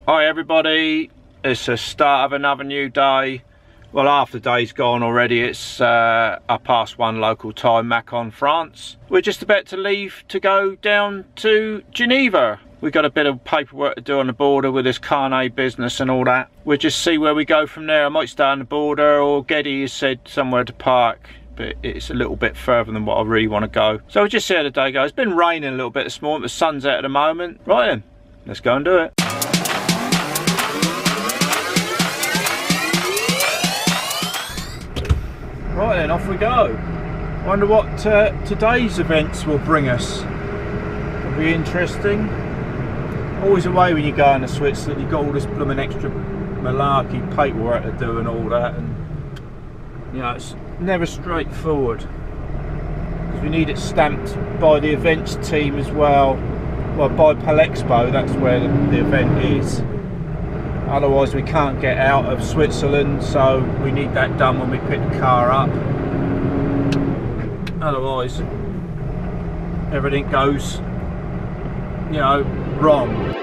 Hi everybody, it's the start of another new day. Well, half the day's gone already. It's 1:30 local time, Macon, France. We're just about to leave to go down to Geneva. We've got a bit of paperwork to do on the border with this carnet business and all that. We'll just see where we go from there. I might stay on the border, or Getty has said somewhere to park, but it's a little bit further than what I really want to go. So we'll just see how the day goes. It's been raining a little bit this morning, but the sun's out at the moment. Right then, let's go and do it. Right then, off we go. Wonder what today's events will bring us. It'll be interesting. Always away when you go into Switzerland, you've got all this blooming extra malarkey paperwork to do and all that, and you know, it's never straightforward because we need it stamped by the events team as well. Well, by Palexpo, that's where the event is. Otherwise we can't get out of Switzerland, so we need that done when we pick the car up. Otherwise everything goes, you know, wrong.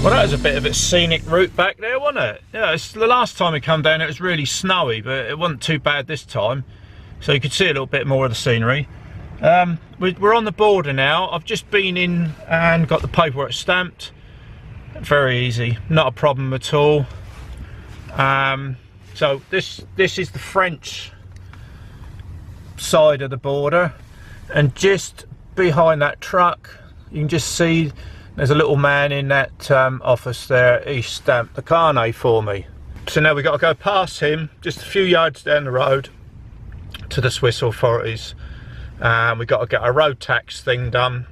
Well, that was a bit of a scenic route back there, wasn't it? Yeah, it's the last time we come down it was really snowy, but it wasn't too bad this time. So you could see a little bit more of the scenery. We're on the border now. I've just been in and got the paperwork stamped. Very easy, not a problem at all. So this is the French side of the border, and just behind that truck you can just see there's a little man in that office there. He stamped the carnet for me. So now we've got to go past him, just a few yards down the road, to the Swiss authorities. We've got to get a road tax thing done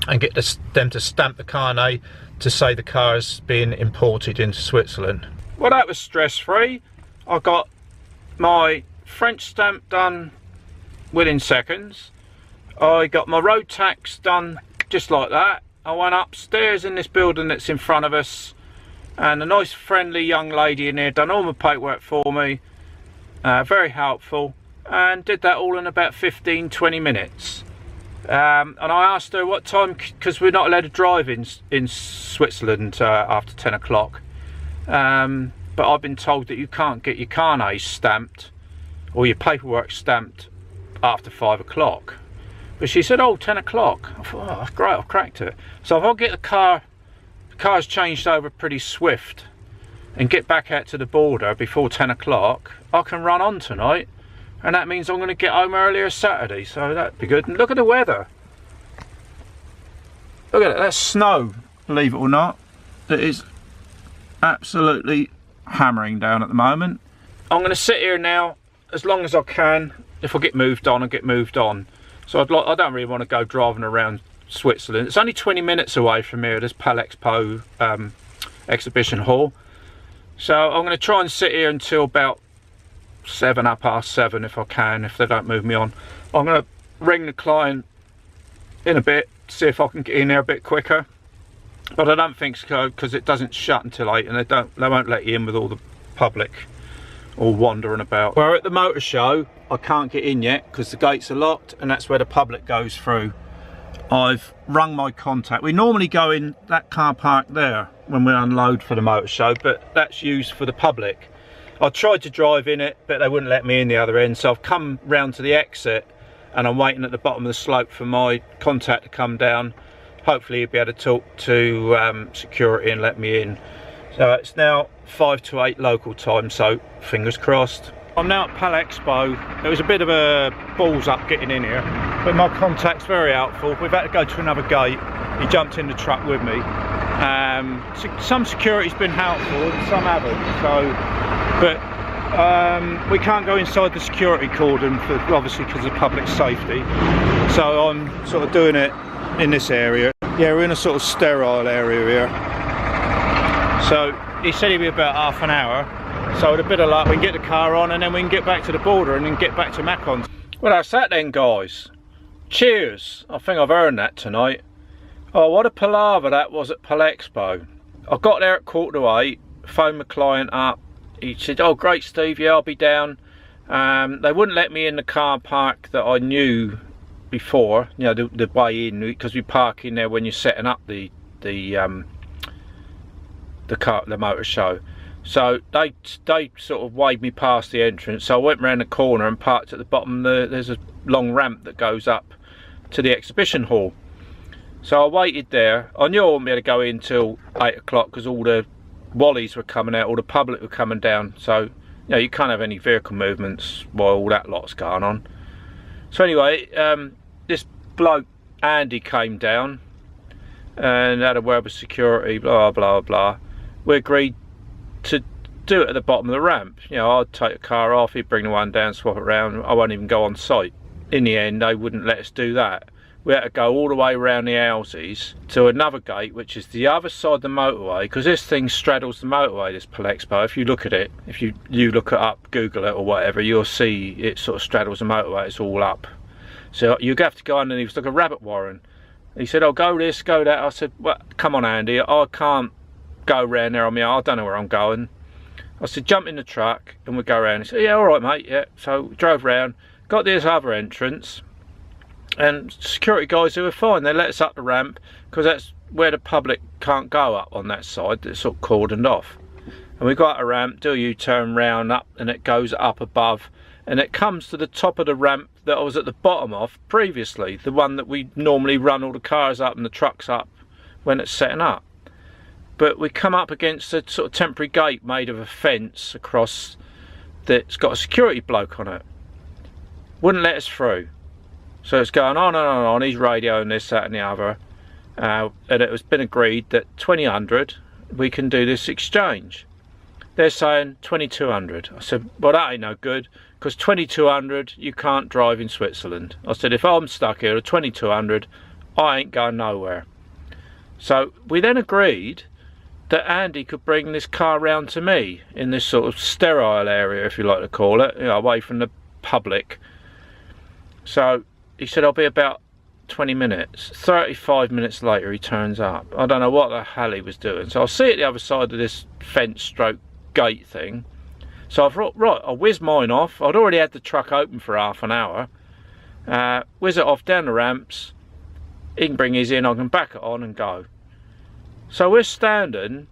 and get them to stamp the carnet to say the car is being imported into Switzerland. Well, that was stress-free. I got my French stamp done within seconds. I got my road tax done just like that. I went upstairs in this building that's in front of us, and a nice friendly young lady in there done all my paperwork for me, very helpful, and did that all in about 15-20 minutes. And I asked her what time, because we're not allowed to drive in Switzerland after 10 o'clock, but I've been told that you can't get your carnet stamped or your paperwork stamped after 5 o'clock. But she said, oh, 10 o'clock. I thought, oh, that's great, I've cracked it. So if I get the car car's changed over pretty swift and get back out to the border before 10 o'clock, I can run on tonight, and that means I'm going to get home earlier Saturday, so that'd be good. And look at the weather. Look at it, that's snow, believe it or not. It is absolutely hammering down at the moment. I'm going to sit here now as long as I can. If I get moved on, I get moved on. So I don't really want to go driving around Switzerland. It's only 20 minutes away from here, this Palexpo exhibition hall. So I'm going to try and sit here until about 7:30 if I can, if they don't move me on. I'm going to ring the client in a bit, see if I can get in there a bit quicker. But I don't think so, because it doesn't shut until 8, and they won't let you in with all the public all wandering about. We're at the motor show. I can't get in yet because the gates are locked, and that's where the public goes through. I've rung my contact. We normally go in that car park there when we unload for the motor show, but that's used for the public. I tried to drive in it, but they wouldn't let me in the other end, so I've come round to the exit and I'm waiting at the bottom of the slope for my contact to come down. Hopefully he'll be able to talk to security and let me in. So it's now 5 to 8 local time, so fingers crossed. I'm now at Palexpo. It was a bit of a balls up getting in here, but my contact's very helpful. We've had to go to another gate. He jumped in the truck with me. Some security's been helpful and some haven't. But we can't go inside the security cordon, obviously because of public safety. So I'm sort of doing it in this area. Yeah, we're in a sort of sterile area here. So he said he'd be about half an hour. So with a bit of luck we can get the car on, and then we can get back to the border and then get back to Macon. Well, that's that then, guys. Cheers. I think I've earned that tonight. Oh, what a palaver that was at Palexpo. I got there at 7:45, phoned my client up. He said, oh great Steve, yeah, I'll be down. They wouldn't let me in the car park that I knew before, you know, the way in, because we park in there when you're setting up the motor show. So they sort of waved me past the entrance, so I went round the corner and parked at the bottom. There's a long ramp that goes up to the exhibition hall. So I waited there. I knew I wouldn't be able to go in till 8 o'clock because all the wallies were coming out, all the public were coming down. So, you know, you can't have any vehicle movements while all that lot's going on. So anyway, this bloke, Andy, came down and had a word with security, blah, blah, blah. We agreed to do it at the bottom of the ramp. You know, I'd take the car off, he'd bring the one down, swap it around. I won't even go on site. In the end, they wouldn't let us do that. We had to go all the way around the houses to another gate, which is the other side of the motorway, because this thing straddles the motorway, this Palexpo. If you look at it, if you look it up, Google it or whatever, you'll see it sort of straddles the motorway. It's all up. So you have to go underneath. It's like a rabbit warren. He said, oh, go this, go that. I said, well, come on, Andy, I can't go round there on me. I don't know where I'm going. I said, jump in the truck and we'll go around. He said, yeah, all right, mate, yeah. So we drove round, got this other entrance, and security guys who were fine. They let us up the ramp because that's where the public can't go up on that side. It's sort of cordoned off. And we got a ramp, do a U-turn round up, and it goes up above, and it comes to the top of the ramp that I was at the bottom of previously, the one that we normally run all the cars up and the trucks up when it's setting up. But we come up against a sort of temporary gate made of a fence across that's got a security bloke on it. Wouldn't let us through. So it's going on and on and on. He's radioing this, that and the other. And it has been agreed that 2000 we can do this exchange. They're saying 2200. I said, well, that ain't no good, because 2200 you can't drive in Switzerland. I said, if I'm stuck here at 2200, I ain't going nowhere. So we then agreed that Andy could bring this car round to me in this sort of sterile area, if you like to call it, you know, away from the public. So he said, I'll be about 20 minutes. 35 minutes later he turns up. I don't know what the hell he was doing. So I'll see at the other side of this fence stroke gate thing. So I thought, right, I'll whiz mine off. I'd already had the truck open for half an hour. Whiz it off down the ramps. He can bring his in, I can back it on and go. So we're standing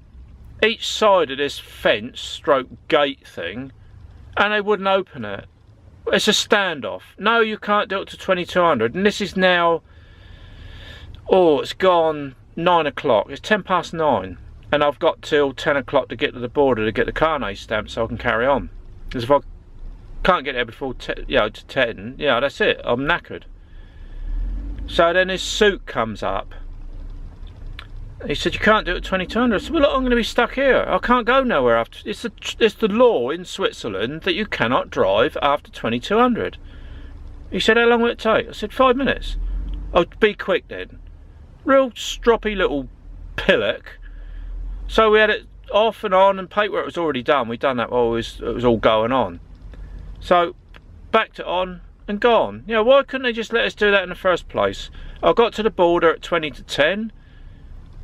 each side of this fence stroke gate thing, and they wouldn't open it. It's a standoff. No, you can't do it to 2200. And this is now, oh, it's gone 9 o'clock. It's 10 past 9. And I've got till 10 o'clock to get to the border to get the carnet stamped so I can carry on. Because if I can't get there before 10, to 10, that's it. I'm knackered. So then his suit comes up. He said, you can't do it at 2200. I said, well, look, I'm going to be stuck here. I can't go nowhere after. It's the law in Switzerland that you cannot drive after 2200. He said, how long will it take? I said, 5 minutes. Oh, be quick then. Real stroppy little pillock. So we had it off and on, and paperwork was already done. We'd done that while it was all going on. So backed it on and gone. Why couldn't they just let us do that in the first place? I got to the border at 20 to 10.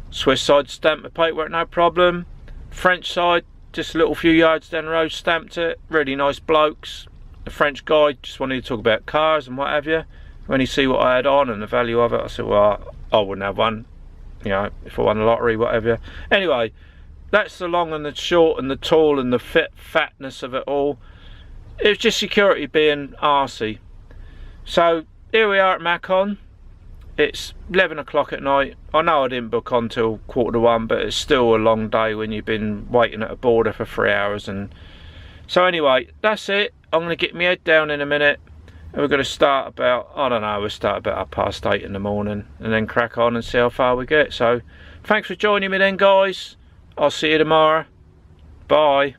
Swiss side stamped the paperwork, no problem. French side, just a little few yards down the road, stamped it. Really nice blokes. The French guy just wanted to talk about cars and what have you. When he see what I had on and the value of it, I said, well, I wouldn't have one. If I won the lottery, whatever. Anyway, that's the long and the short and the tall and the fatness of it all. It was just security being arsey. So here we are at Macon. It's 11 o'clock at night. I know I didn't book on till 1:45, but it's still a long day when you've been waiting at a border for 3 hours. And so anyway, that's it. I'm going to get my head down in a minute. And we're going to start about, I don't know, we'll start about 8:30 in the morning. And then crack on and see how far we get. So thanks for joining me then, guys. I'll see you tomorrow. Bye.